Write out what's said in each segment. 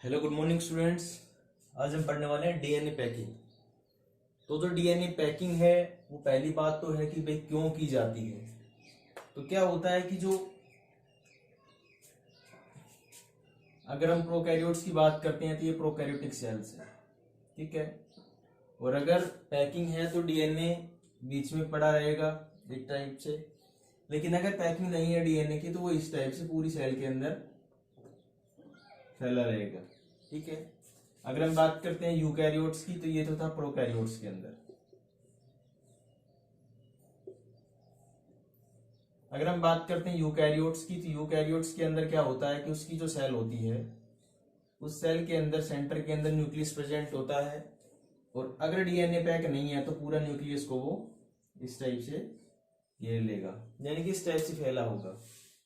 Hello good morning students. आज हम पढ़ने वाले हैं डीएनए पैकिंग। तो जो डीएनए पैकिंग है वो पहली बात तो है कि भाई क्यों की जाती है। तो क्या होता है कि जो अगर हम प्रोकैरियोट्स की बात करते हैं तो ये प्रोकैरियोटिक सेल्स है, ठीक है। और अगर पैकिंग है तो डीएनए बीच में पड़ा रहेगा एक टाइप से, लेकिन अगर पैकिंग नहीं है डीएनए की तो वो इस टाइप से पूरी सेल के अंदर फैला रहेगा, ठीक है। अगर हम बात करते हैं यूकैरियोट्स की तो ये तो था प्रोकैरियोट्स के अंदर। अगर हम बात करते हैं यूकैरियोट्स की तो यूकैरियोट्स के अंदर क्या होता है कि उसकी जो सेल होती है उस सेल के अंदर सेंटर के अंदर न्यूक्लियस प्रेजेंट होता है, और अगर डीएनए पैक नहीं है तो पूरा न्यूक्लियस को वो इस टाइप से घेर लेगा, यानी कि इस टाइप से फैला होगा।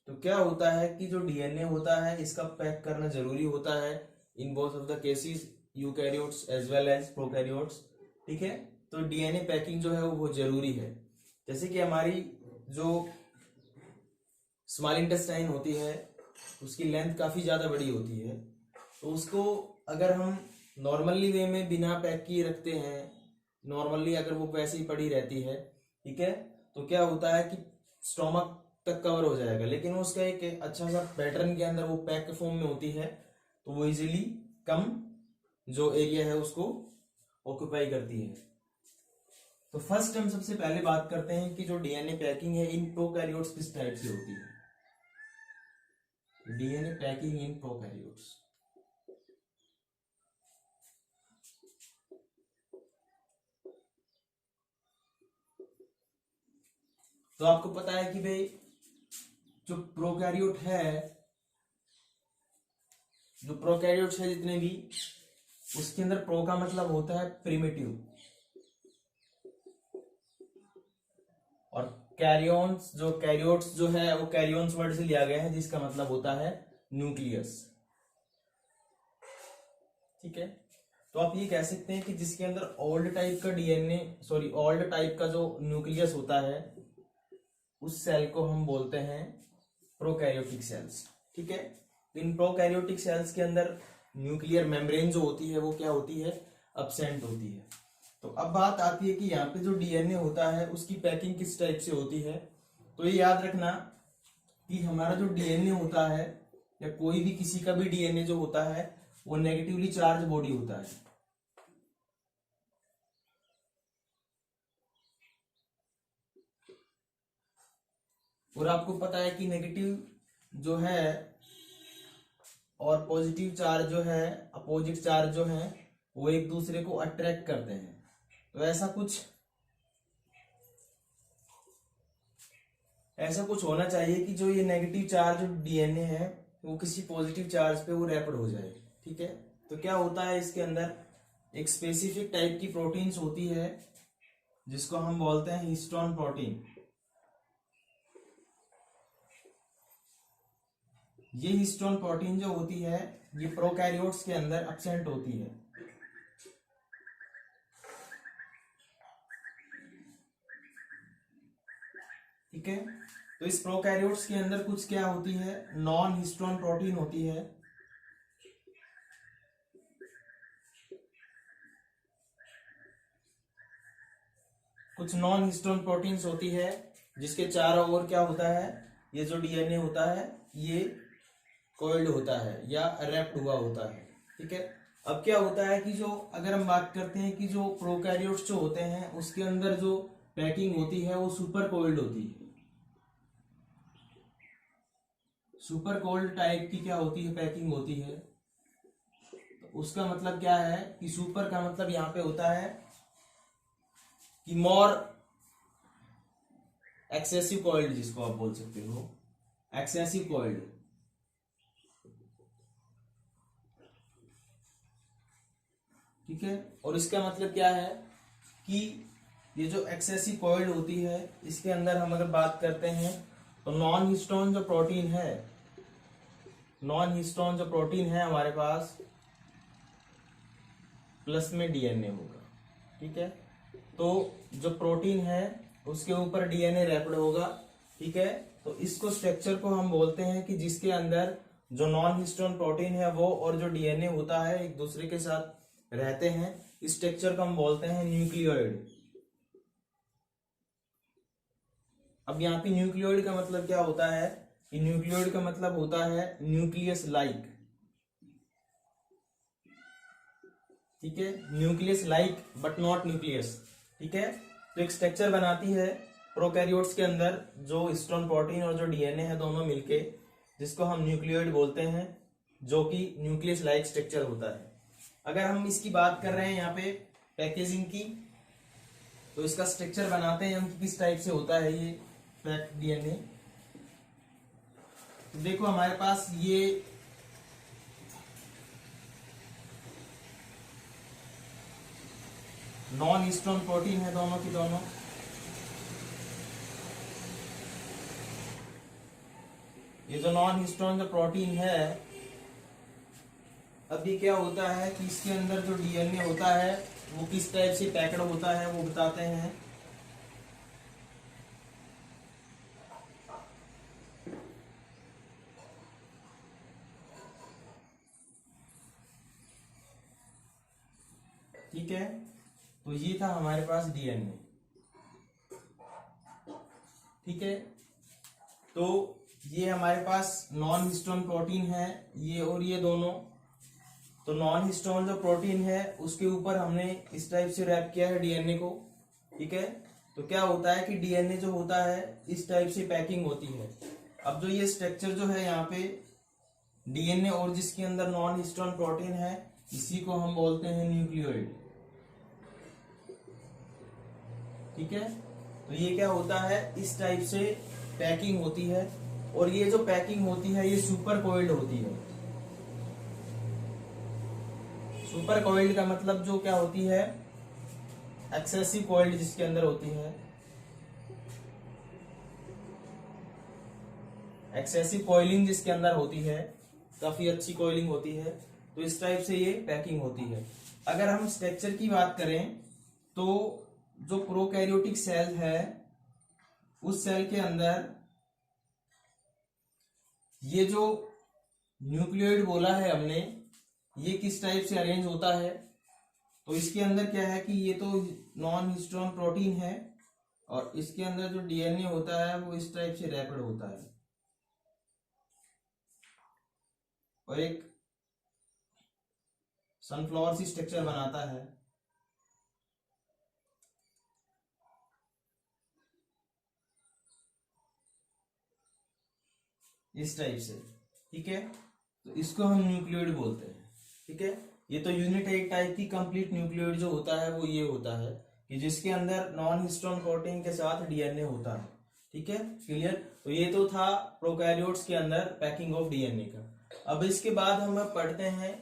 तो क्या होता है कि जो डीएनए होता है इसका पैक करना जरूरी होता है in both of the cases, eukaryotes as well as prokaryotes, ठीक है। तो डीएनए पैकिंग जो है वो बहुत जरूरी है। जैसे कि हमारी जो स्मॉल इंटेस्टाइन होती है उसकी लेंथ काफी ज्यादा बड़ी होती है, तो उसको अगर हम नॉर्मली वे में बिना पैक किए रखते हैं, नॉर्मली अगर वो वैसे ही पड़ी रहती है, ठीक है, तो क्या होता है कि स्टोमक तक कवर हो जाएगा, लेकिन उसका एक अच्छा सा पैटर्न के अंदर वो पैक फॉर्म में होती है, तो वो इजीली कम जो एरिया है उसको ऑक्यूपाई करती है। तो फर्स्ट हम सबसे पहले बात करते हैं कि जो डीएनए पैकिंग है इन प्रोकैरियोट्स किस टाइप से होती है। डीएनए पैकिंग इन प्रोकैरियोट्स, तो आपको पता है कि भाई जो प्रोकैरियोट है, जो प्रोकैरियोट्स है जितने भी, उसके अंदर प्रो का मतलब होता है प्रिमिटिव, और कैरियोन्स जो कैरियोट्स जो है वो कैरियोन्स वर्ड से लिया गया है जिसका मतलब होता है न्यूक्लियस, ठीक है। तो आप ये कह सकते हैं कि जिसके अंदर ओल्ड टाइप का डीएनए ओल्ड टाइप का जो न्यूक्लियस होता है उस सेल को हम बोलते हैं प्रोकैरियोटिक सेल्स, ठीक है। तो इन प्रोकैरियोटिक सेल्स के अंदर न्यूक्लियर मेम्ब्रेन जो होती है वो क्या होती है, एब्सेंट होती है। तो अब बात आती है कि यहाँ पे जो डीएनए होता है उसकी पैकिंग किस टाइप से होती है। तो ये याद रखना कि हमारा जो डीएनए होता है या कोई भी किसी का भी डीएनए जो होता है वो नेगेटिवली चार्ज बॉडी होता है, और आपको पता है कि नेगेटिव जो है और पॉजिटिव चार्ज जो है, अपोजिट चार्ज जो है वो एक दूसरे को अट्रैक्ट करते हैं। तो ऐसा कुछ होना चाहिए कि जो ये नेगेटिव चार्ज डीएनए है वो किसी पॉजिटिव चार्ज पे वो रैपिड हो जाए, ठीक है। तो क्या होता है इसके अंदर एक स्पेसिफिक टाइप की प्रोटीन्स होती है जिसको हम बोलते हैं हिस्टोन प्रोटीन। ये हिस्टोन प्रोटीन जो होती है ये प्रोकैरियोट्स के अंदर एब्सेंट होती है, ठीक है। तो इस प्रोकैरियोट्स के अंदर कुछ क्या होती है, नॉन हिस्टोन प्रोटीन होती है, कुछ नॉन हिस्टोन प्रोटीन्स होती है जिसके चारों ओर क्या होता है, ये जो डीएनए होता है ये कोइल्ड होता है या रैप्ड हुआ होता है, ठीक है। अब क्या होता है कि जो अगर हम बात करते हैं कि जो प्रोकैरियोट्स जो होते हैं उसके अंदर जो पैकिंग होती है वो सुपर कोइल्ड होती है। सुपर कोल्ड टाइप की क्या होती है, पैकिंग होती है। तो उसका मतलब क्या है कि सुपर का मतलब यहां पे होता है कि मोर एक्सेसिव कोल्ड, जिसको आप बोल सकते हो एक्सेसिव कोल्ड, ठीक है। और इसका मतलब क्या है कि ये जो एक्सेसिव कोल्ड होती है इसके अंदर हम अगर बात करते हैं तो नॉन हिस्टोन जो प्रोटीन है, नॉन हिस्टोन जो प्रोटीन है हमारे पास प्लस में डीएनए होगा, ठीक है। तो जो प्रोटीन है उसके ऊपर डीएनए रैपिड होगा, ठीक है। तो इसको स्ट्रक्चर को हम बोलते हैं कि जिसके अंदर जो नॉन हिस्टोन प्रोटीन है वो और जो डीएनए होता है एक दूसरे के साथ रहते हैं, इस स्ट्रक्चर को हम बोलते हैं न्यूक्लियोइड। अब यहाँ पे न्यूक्लियोइड का मतलब क्या होता है कि न्यूक्लियोइड का मतलब होता है न्यूक्लियस लाइक, ठीक है, nucleus like but not nucleus, ठीक है। तो एक स्ट्रक्चर बनाती है प्रोकैरियोट्स के अंदर जो हिस्टोन प्रोटीन और जो डीएनए है दोनों मिलके, जिसको हम न्यूक्लियोइड बोलते हैं, जो कि न्यूक्लियस लाइक स्ट्रक्चर होता है। अगर हम इसकी बात कर रहे हैं यहाँ पे पैकेजिंग की, तो इसका स्ट्रक्चर बनाते हैं हम किस टाइप से होता है ये पैक डीएनए। तो देखो हमारे पास ये नॉन हिस्टोन प्रोटीन है दोनों की दोनों, ये जो नॉन हिस्टोन जो प्रोटीन है, अभी क्या होता है कि इसके अंदर जो डीएनए होता है वो किस टाइप से पैक्ड होता है वो बताते हैं। ठीक है, तो ये था हमारे पास डीएनए, ठीक है। तो ये हमारे पास नॉन हिस्टोन प्रोटीन है, ये और ये दोनों। तो नॉन हिस्टोन जो प्रोटीन है उसके ऊपर हमने इस टाइप से रैप किया है डीएनए को, ठीक है। तो क्या होता है कि डीएनए जो होता है इस टाइप से पैकिंग होती है। अब जो ये स्ट्रक्चर जो है यहाँ पे डीएनए और जिसके अंदर नॉन हिस्टोन प्रोटीन है, इसी को हम बोलते हैं न्यूक्लियोइड, ठीक है। तो ये क्या होता है, इस टाइप से पैकिंग होती है, और ये जो पैकिंग होती है ये सुपर कोइल्ड होती है। सुपर कोइल्ड का मतलब जो क्या होती है, एक्सेसिव कोइल्ड जिसके अंदर होती है, एक्सेसिव कोइलिंग जिसके अंदर होती है, काफी अच्छी कोइलिंग होती है। तो इस टाइप से ये पैकिंग होती है। अगर हम स्ट्रक्चर की बात करें तो जो प्रोकैरियोटिक सेल है उस सेल के अंदर ये जो न्यूक्लियोइड बोला है हमने, ये किस टाइप से अरेंज होता है। तो इसके अंदर क्या है कि ये तो नॉन हिस्टोन प्रोटीन है और इसके अंदर जो डीएनए होता है वो इस टाइप से रैपिड होता है, और एक सनफ्लावर सी स्ट्रक्चर बनाता है। इस टाइप से, ठीक है। तो इसको हम न्यूक्लियोइड बोलते हैं, ठीक है। ये तो यूनिट टाइप की कंप्लीट न्यूक्लियोइड जो होता है वो ये होता है कि जिसके अंदर नॉन हिस्टोन प्रोटीन के साथ डीएनए होता है, ठीक है, क्लियर। तो ये तो था प्रोकैरियोट्स के अंदर पैकिंग ऑफ डीएनए का। अब इसके बाद हम पढ़ते हैं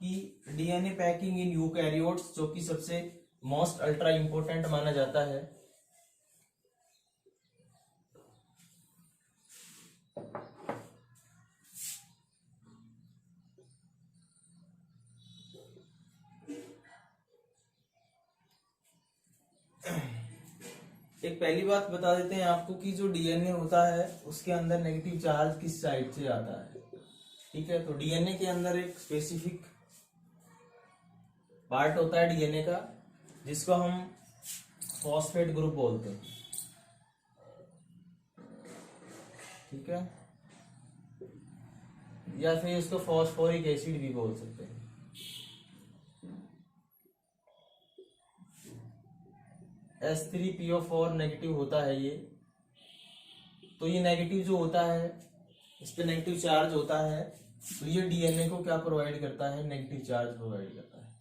कि डीएनए पैकिंग इन यूकैरियोट्स, जो कि सबसे मोस्ट अल्ट्रा इंपोर्टेंट माना जाता है। एक पहली बात बता देते हैं आपको कि जो डीएनए होता है उसके अंदर नेगेटिव चार्ज किस साइड से आता है, ठीक है। तो डीएनए के अंदर एक स्पेसिफिक पार्ट होता है डीएनए का जिसको हम फॉस्फेट ग्रुप बोलते हैं, ठीक है, या फिर इसको फॉस्फोरिक एसिड भी बोल सकते हैं। H3PO4 नेगेटिव होता है ये। तो ये नेगेटिव जो होता है, इस पे नेगेटिव चार्ज होता है, तो ये डीएनए को क्या प्रोवाइड करता है, नेगेटिव चार्ज प्रोवाइड करता है,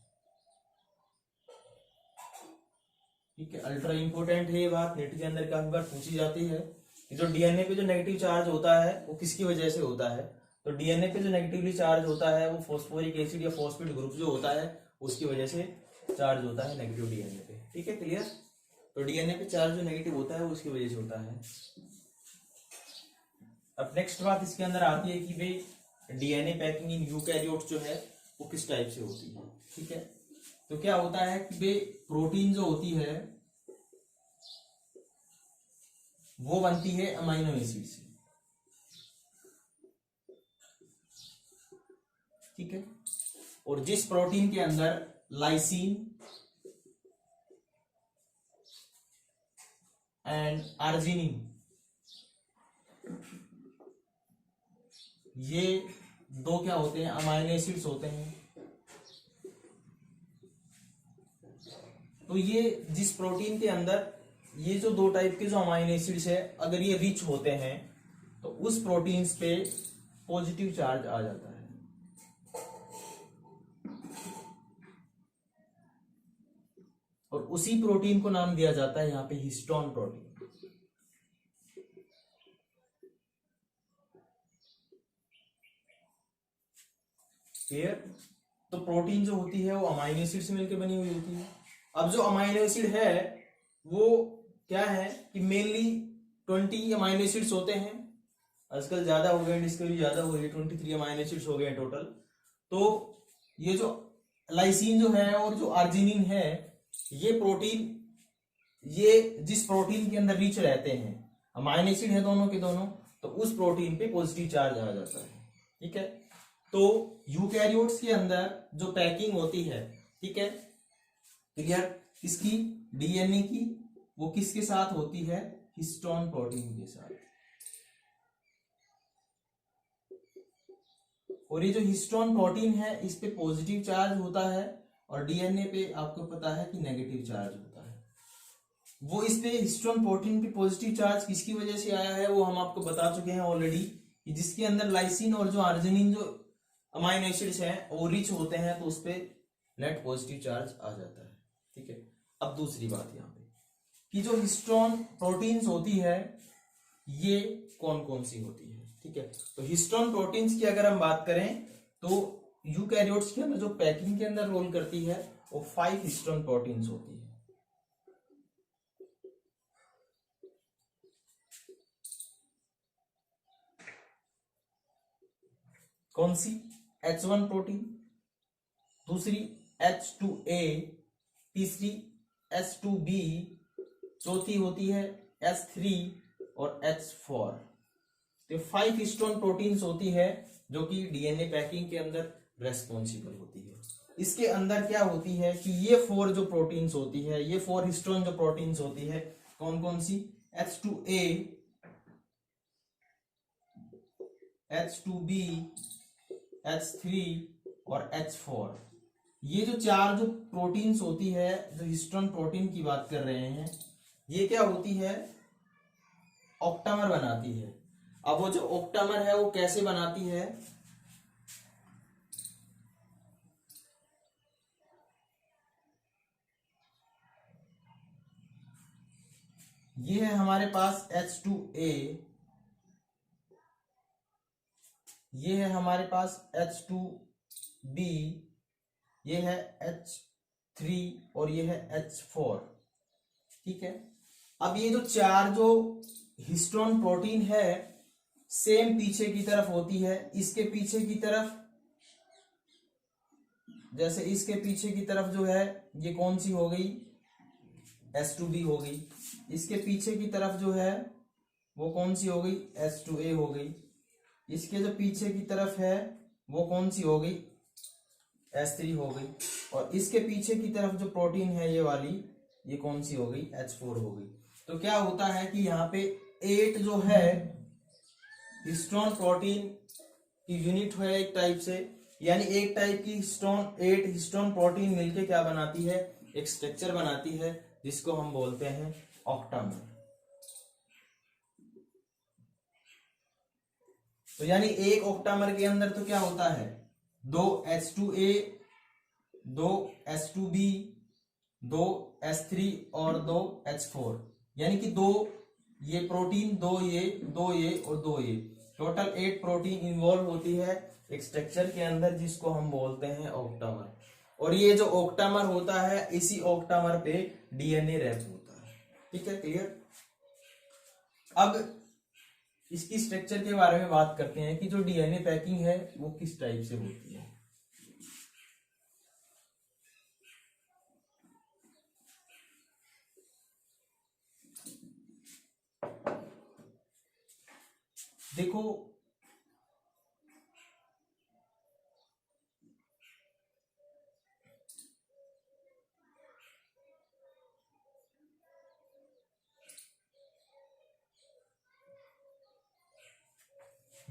ठीक है। अल्ट्रा इंपोर्टेंट है ये बात, नेट के अंदर काफी बार पूछी जाती है कि जो डीएनए पे जो नेगेटिव चार्ज होता है वो किसकी वजह से होता है। तो डीएनए पे जो नेगेटिवली चार्ज होता है वो फॉस्फोरिक एसिड या फॉस्फेट ग्रुप जो होता है उसकी वजह से चार्ज होता है नेगेटिव डीएनए पे, ठीक है, क्लियर। तो डीएनए पे चार्ज जो नेगेटिव होता है वो उसकी वजह से होता है। अब नेक्स्ट बात इसके अंदर आती है कि भाई डीएनए पैकिंग इन यूकैरियोट्स जो है वो किस टाइप से होती है, ठीक है। तो क्या होता है कि भाई प्रोटीन जो होती है वो बनती है अमीनो एसिड से, ठीक है। और जिस प्रोटीन के अंदर लाइसिन एंड आर्जिनिन, ये दो क्या होते हैं, अमाइनो एसिड्स होते हैं। तो ये जिस प्रोटीन के अंदर ये जो दो टाइप के जो अमाइनो एसिड्स है, अगर ये रिच होते हैं तो उस प्रोटीन्स पे पॉजिटिव चार्ज आ जाता है। और उसी प्रोटीन को नाम दिया जाता है यहां पे हिस्टोन प्रोटीन। क्लियर? तो प्रोटीन जो होती है वो अमाइनो एसिड से मिलकर बनी हुई होती है। अब जो अमाइनो एसिड है वो क्या है कि मेनली 20 अमाइनो एसिड्स होते हैं। आजकल ज्यादा हो गए, डिस्कवरी ज्यादा हो गई, 23 अमाइनो एसिड्स हो गए टोटल। तो ये जो लाइसिन जो है और जो आर्जिनिन है, ये प्रोटीन, ये जिस प्रोटीन के अंदर रिच रहते हैं, अमाइनो एसिड है दोनों के दोनों, तो उस प्रोटीन पे पॉजिटिव चार्ज आ जाता है। ठीक है। तो यूकैरियोट्स के अंदर जो पैकिंग होती है, ठीक है, क्लियर, इसकी डीएनए की, वो किसके साथ होती है, हिस्टोन प्रोटीन के साथ। और ये जो हिस्टोन प्रोटीन है इस पे पॉजिटिव चार्ज होता है और डीएनए पे आपको पता है कि नेगेटिव चार्ज होता है। वो इस पे हिस्टोन प्रोटीन पे पॉजिटिव चार्ज किसकी वजह से आया है वो हम आपको बता चुके हैं ऑलरेडी, कि जिसके अंदर लाइसिन और जो आर्जिनिन जो अमाइनो एसिड्स हैं वो रिच होते हैं, तो उस पे नेट पॉजिटिव चार्ज आ जाता है। ठीक है। अब दूसरी बात यहाँ पे कि जो हिस्टोन प्रोटीन्स होती है ये कौन कौन सी होती है। ठीक है। तो हिस्टोन प्रोटीन्स की अगर हम बात करें तो यूकैरियोट्स के अंदर जो पैकिंग के अंदर रोल करती है वो 5 हिस्टोन प्रोटीन्स होती है। कौन सी? H1 प्रोटीन, दूसरी H2A, तीसरी H2B, चौथी होती है H3 और H4। तो 5 हिस्टोन प्रोटीन्स होती है जो कि डीएनए पैकिंग के अंदर रेस्पॉन्सिबल होती है। इसके अंदर क्या होती है कि ये 4 जो प्रोटीन्स होती है, ये 4 हिस्टोन जो प्रोटीन्स होती है, कौन कौन सी? H2A, H2B, H3 और H4। ये जो 4 जो प्रोटीन्स होती है, जो हिस्टोन प्रोटीन की बात कर रहे हैं, ये क्या होती है, ऑक्टामर बनाती है। अब वो जो ऑक्टामर है वो कैसे बनाती है? ये है हमारे पास H2A, ये है हमारे पास H2B, ये है H3 और ये है H4। ठीक है। अब ये जो 4 जो हिस्टोन प्रोटीन है सेम पीछे की तरफ होती है। इसके पीछे की तरफ, जैसे इसके पीछे की तरफ जो है ये कौन सी हो गई, H2B हो गई। इसके पीछे की तरफ जो है वो कौन सी हो गई, H2A हो गई। इसके जो पीछे की तरफ है वो कौन सी हो गई, H3 हो गई। और इसके पीछे की तरफ जो प्रोटीन है ये वाली, ये कौन सी हो गई, H4 हो गई। तो क्या होता है कि यहाँ पे 8 जो है हिस्टोन प्रोटीन की यूनिट है एक टाइप से, यानी एक टाइप की 8 हिस्टोन प्रोटीन मिलके क्या बनाती है, एक स्ट्रक्चर बनाती है जिसको हम बोलते हैं ऑक्टामर। तो यानी एक ऑक्टामर के अंदर तो क्या होता है, 2 H2A, 2 H2B, 2 H3 और 2 H4, यानी कि 2 ये प्रोटीन, 2 ये और 2 ये, टोटल 8 प्रोटीन इन्वॉल्व होती है एक स्ट्रक्चर के अंदर जिसको हम बोलते हैं ऑक्टामर। और ये जो ऑक्टामर होता है इसी ऑक्टामर पे डीएनए रैप होता है। ठीक है, क्लियर? अब इसकी स्ट्रक्चर के बारे में बात करते हैं कि जो डीएनए पैकिंग है वो किस टाइप से होती है। देखो,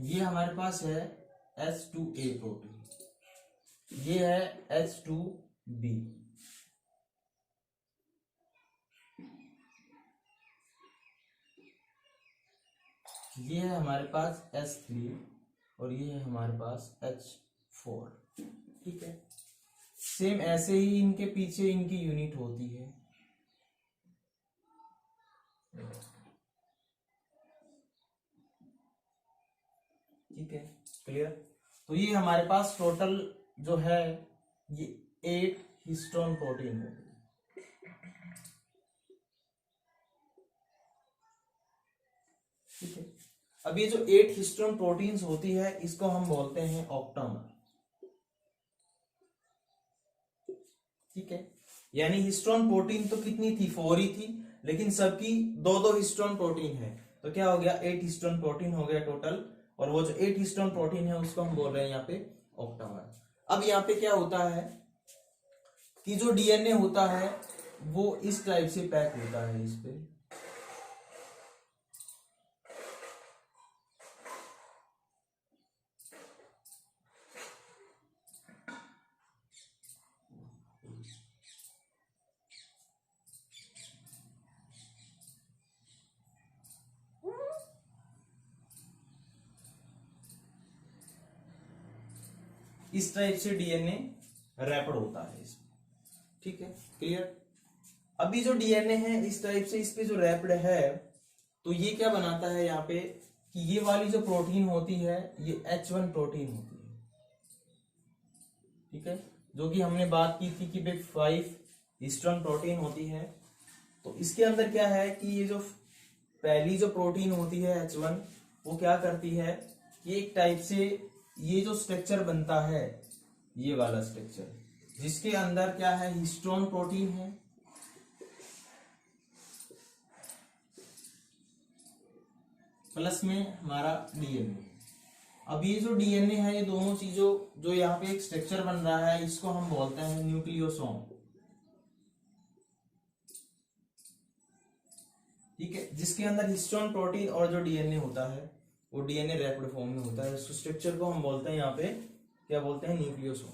ये हमारे पास है H2A प्रोटीन, ये है H2B, ये है हमारे पास H3 और ये है हमारे पास H4। ठीक है, सेम ऐसे ही इनके पीछे इनकी यूनिट होती है। ठीक है, क्लियर। तो ये हमारे पास टोटल जो है ये 8 हिस्टोन प्रोटीन है। ठीक है, अब ये जो 8 हिस्टोन प्रोटीन्स होती है इसको हम बोलते हैं ऑक्टामर। ठीक है, यानी हिस्टोन प्रोटीन तो कितनी थी, 4 ही थी, लेकिन सबकी 2-2 हिस्टोन प्रोटीन है, तो क्या हो गया 8 हिस्टोन प्रोटीन हो गया टोटल। और वो जो 8 हिस्टोन प्रोटीन है उसको हम बोल रहे हैं यहाँ पे ऑक्टामर। अब यहाँ पे क्या होता है कि जो डीएनए होता है वो इस टाइप से पैक होता है इस पे, इस टाइप से डीएनए रैपड होता है इसमें। ठीक है, क्लियर। अभी जो डीएनए है इस टाइप से इस पे जो रैपड है, तो ये क्या बनाता है यहाँ पे कि ये वाली जो प्रोटीन होती है ये H1 प्रोटीन होती है। ठीक है, जो कि हमने बात की थी कि भाई 5 हिस्टोन प्रोटीन होती है। तो इसके अंदर क्या है कि ये जो पहली जो प्रोटीन होती है H1 वो क्या करती है, ये एक टाइप से ये जो स्ट्रक्चर बनता है ये वाला स्ट्रक्चर, जिसके अंदर क्या है हिस्टोन प्रोटीन है, प्लस में हमारा डीएनए। अब ये जो डीएनए है ये दोनों चीजों जो यहाँ पे एक स्ट्रक्चर बन रहा है इसको हम बोलते हैं न्यूक्लियोसोम। ठीक है, जिसके अंदर हिस्टोन प्रोटीन और जो डीएनए होता है वो डीएनए रैपिड फॉर्म में होता है। उस स्ट्रक्चर को हम बोलते हैं यहाँ पे क्या बोलते हैं, न्यूक्लियोसोम।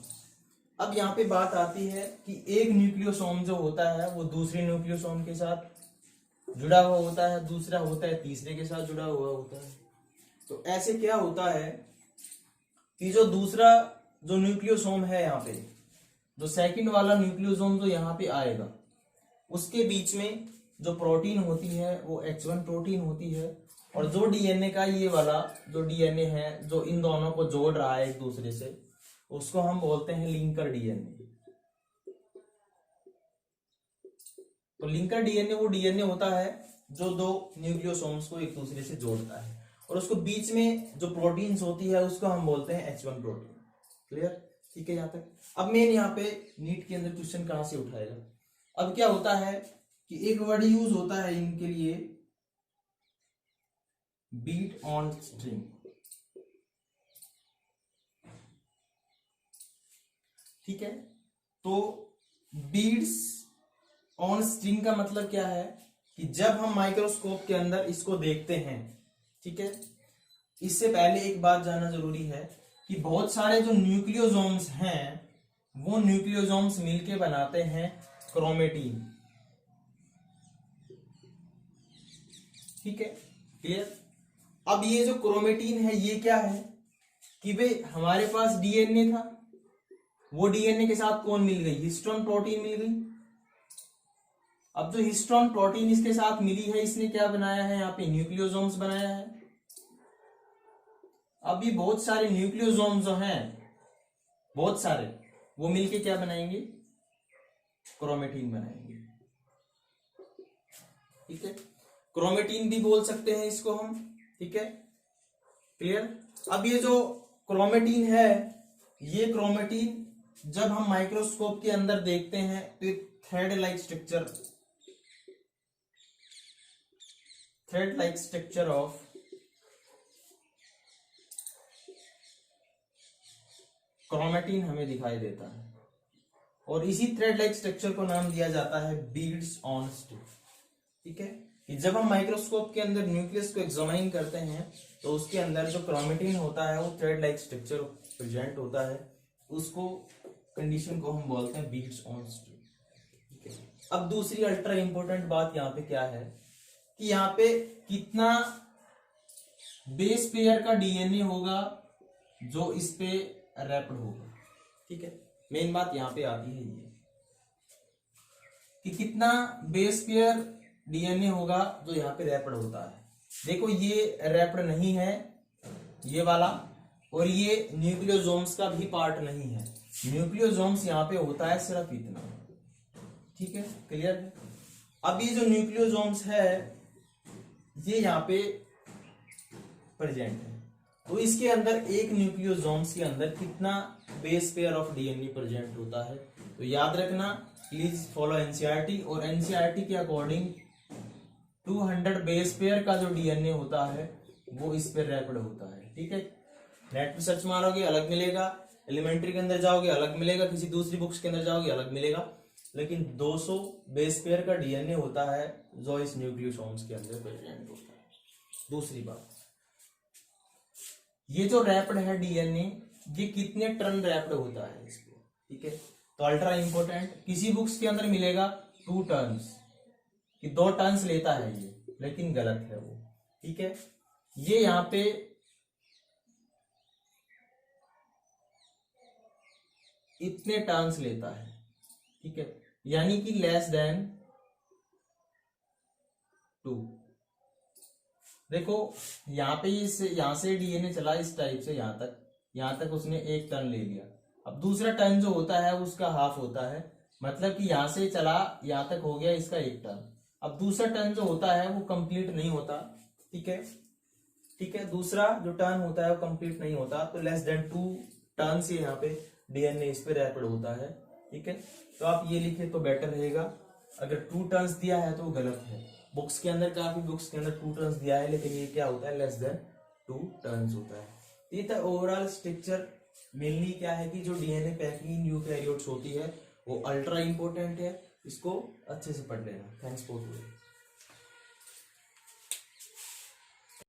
अब यहाँ पे बात आती है कि एक न्यूक्लियोसोम जो होता है वो दूसरे न्यूक्लियोसोम के साथ जुड़ा हुआ होता है, दूसरा होता है तीसरे के साथ जुड़ा हुआ होता है। तो ऐसे क्या होता है कि जो दूसरा जो न्यूक्लियोसोम है यहाँ पे, जो सेकंड वाला न्यूक्लियोसोम जो यहाँ पे आएगा उसके बीच में जो प्रोटीन होती है वो H1 प्रोटीन होती है, और जो डीएनए का ये वाला जो डीएनए है जो इन दोनों को जोड़ रहा है एक दूसरे से, उसको हम बोलते हैं लिंकर डीएनए। तो लिंकर डीएनए वो डीएनए होता है जो दो न्यूक्लियोसोम्स को एक दूसरे से जोड़ता है, और उसको बीच में जो प्रोटीन्स होती है उसको हम बोलते हैं H1 प्रोटीन। क्लियर, ठीक है यहाँ तक। अब मेन यहाँ पे नीट के अंदर क्वेश्चन कहां से उठाएगा, अब क्या होता है कि एक वर्ड यूज होता है इनके लिए, बीट ऑन स्ट्रिंग। ठीक है, तो बीट्स ऑन स्ट्रिंग का मतलब क्या है कि जब हम माइक्रोस्कोप के अंदर इसको देखते हैं, ठीक है, इससे पहले एक बात जानना जरूरी है कि बहुत सारे जो न्यूक्लियोसोम्स हैं वो न्यूक्लियोसोम्स मिलके बनाते हैं क्रोमेटीन। ठीक है, क्लियर। अब ये जो क्रोमेटीन है ये क्या है कि भाई हमारे पास डीएनए था, वो डीएनए के साथ कौन मिल गई, हिस्टोन प्रोटीन मिल गई। अब जो हिस्टोन प्रोटीन इसके साथ मिली है इसने क्या बनाया है, यहाँ पे न्यूक्लियोसोम्स बनाया है। अब ये बहुत सारे न्यूक्लियोसोम्स जो हैं बहुत सारे, वो मिलके क्या बनाएंगे, क्रोमेटीन बनाएंगे। ठीक है, क्रोमेटीन भी बोल सकते हैं इसको हम। ठीक है, क्लियर। अब ये जो क्रोमेटीन है ये क्रोमेटीन जब हम माइक्रोस्कोप के अंदर देखते हैं तो thread like structure of chromatin हमें दिखाई देता है, और इसी थ्रेड लाइक स्ट्रक्चर को नाम दिया जाता है बीड्स ऑन स्टिक। ठीक है, कि जब हम माइक्रोस्कोप के अंदर न्यूक्लियस को एग्जामिन करते हैं तो उसके अंदर जो क्रोमेटिन होता है वो थ्रेड लाइक स्ट्रक्चर प्रेजेंट होता है, उसको कंडीशन को हम बोलते हैं बीट्स ऑन स्ट्रिंग। अब दूसरी अल्ट्रा इंपॉर्टेंट बात यहाँ पे क्या है कि यहाँ पे कितना बेस पेयर का डीएनए होगा जो इस पे रैप्ड होगा। ठीक है, मेन बात यहाँ पे आती है ये कि कितना बेस पेयर डीएनए होगा जो यहाँ पे रैप्ड होता है। देखो ये रैप्ड नहीं है ये वाला, और ये न्यूक्लियोसोम्स का भी पार्ट नहीं है। न्यूक्लियोसोम्स यहाँ पे होता है सिर्फ इतना। ठीक है, क्लियर है। अब ये जो न्यूक्लियोसोम्स है ये यहाँ पे प्रेजेंट है, तो इसके अंदर एक न्यूक्लियोसोम्स के अंदर कितना base pair of DNA present होता है। तो याद रखना, प्लीज फॉलो एनसीईआरटी, और एनसीईआरटी के अकॉर्डिंग 200 बेस पेयर का जो डीएनए होता है वो इस पे रैप्ड होता है। ठीक है, नेट पे सर्च मारोगे अलग मिलेगा, एलिमेंट्री के अंदर जाओगे अलग मिलेगा, किसी दूसरी बुक्स के अंदर जाओगे अलग मिलेगा, लेकिन 200 बेस पेयर का डीएनए होता है जो इस न्यूक्लियोसोम्स के अंदर प्रेजेंट होता है। दूसरी बात, ये जो रैप्ड है डीएनए ये कितने टर्न रैप्ड होता है इसको। ठीक है, तो अल्ट्रा इंपॉर्टेंट, किसी बुक्स के अंदर मिलेगा 2 टर्न्स कि 2 टर्न्स लेता है ये, लेकिन गलत है वो। ठीक है, ये यहां पे इतने टर्न्स लेता है। ठीक है, यानी कि लेस देन 2। देखो यहाँ पे यहां से डीएनए चला इस टाइप से यहां तक उसने 1 टर्न ले लिया। अब दूसरा टर्न जो होता है उसका हाफ होता है, मतलब कि यहां से चला यहां तक हो गया इसका 1 टर्न। अब दूसरा टर्न जो होता है वो कंप्लीट नहीं होता। ठीक है, ठीक है, दूसरा जो टर्न होता है वो कंप्लीट नहीं होता, तो लेस देन 2 टर्न से यहाँ पे डीएनए इस पे रैपिड होता है। ठीक है, तो आप ये लिखे तो बेटर रहेगा। अगर 2 टर्न्स दिया है तो वो गलत है। बुक्स के अंदर काफी बुक्स के अंदर 2 टर्न्स दिया है, लेकिन ये क्या होता है लेस देन 2 टर्न्स होता है। ये था ओवरऑल स्ट्रक्चर। मेनली क्या है कि जो डीएनए पैकिंग यूकैरियोट्स होती है वो अल्ट्रा इंपॉर्टेंट है, इसको अच्छे से पढ़ लेना। Thanks for